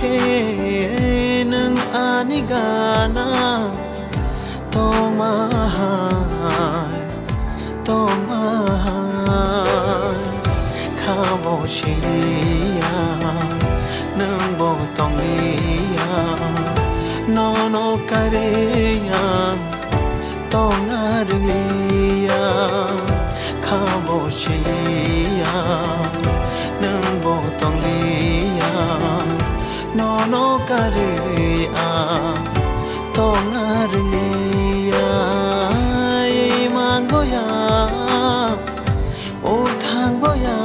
nâng anigana tomahai khabo shilia nâng bo tongia no kareya tongaria khabo shilia nâng bo tongia no kareya tongaria mangoya o thangboya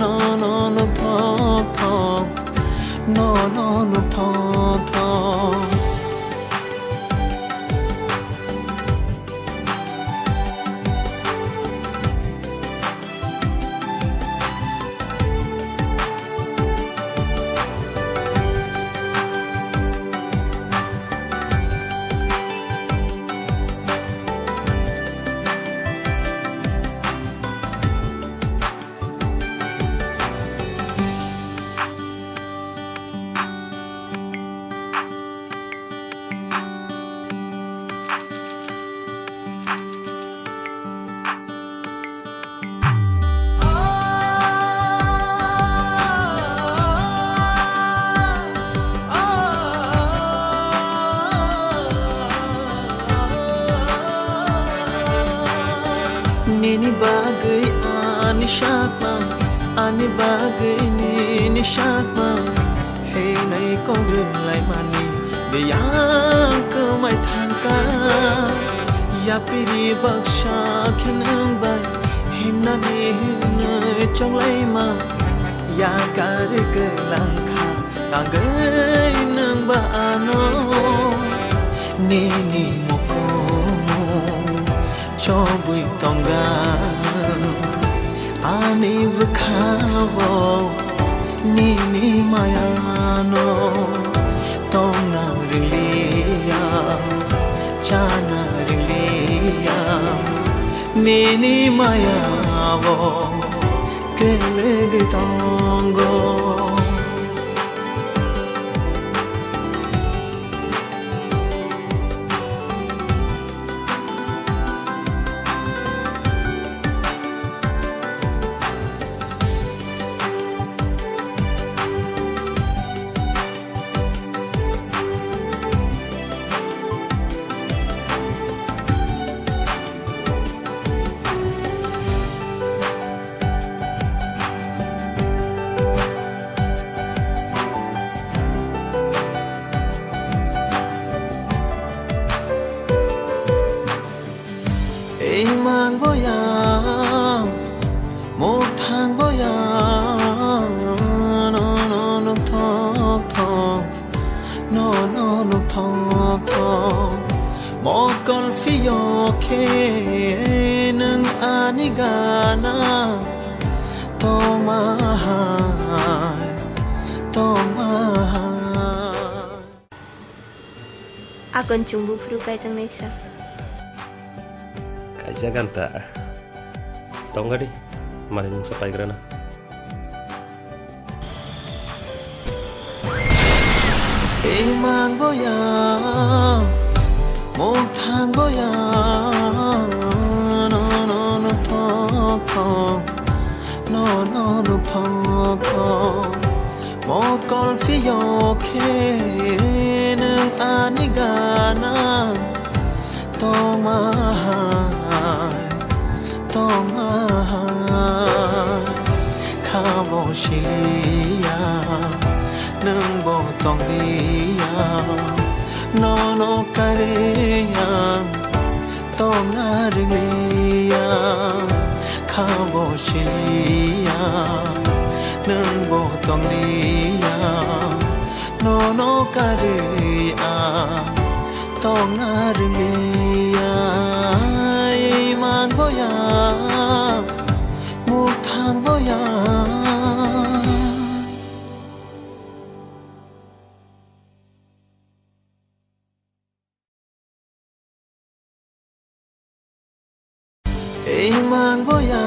no thok no thok Nini bagai ani bagai nini shakma hey nay có người lại mani để yang cơ mai thang ca ya piri baksha khen hương bay him na đi nơi trong lấy mà ya cả để cười lang kha ta gơi nương ba ano nini moko cho bụi tòng ga ani vkhavo nini mayano tong na ringliya chana ringliya nini mayavo kele de tongo mang boya một thang boya no thok no thok một con phiêu khe nâng anigana tomahai akan cumbu fru kai tang nesa Kajian tak, tahu nggak deh, mari nunggu sampai kerana. Mang boya, một thang boya, no thok, no thok, một con phiêu khe nâng anigana tomahai khabo shilia nâng bo tongia no kareya tongaria khabo shilia nâng bo tongia no kareya tongaria mang boya một thang boya mang boya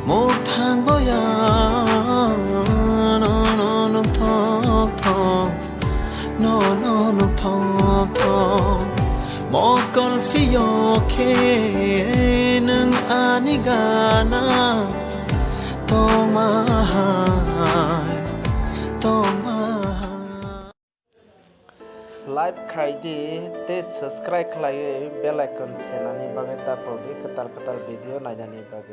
một thang boya Mokol fiyo ke nang anigana Tomahai live खाइदी ते सब्सक्राइब खालायो bell icon सेनानि बागै तापौदि कताल भिडियो नायनानि बागै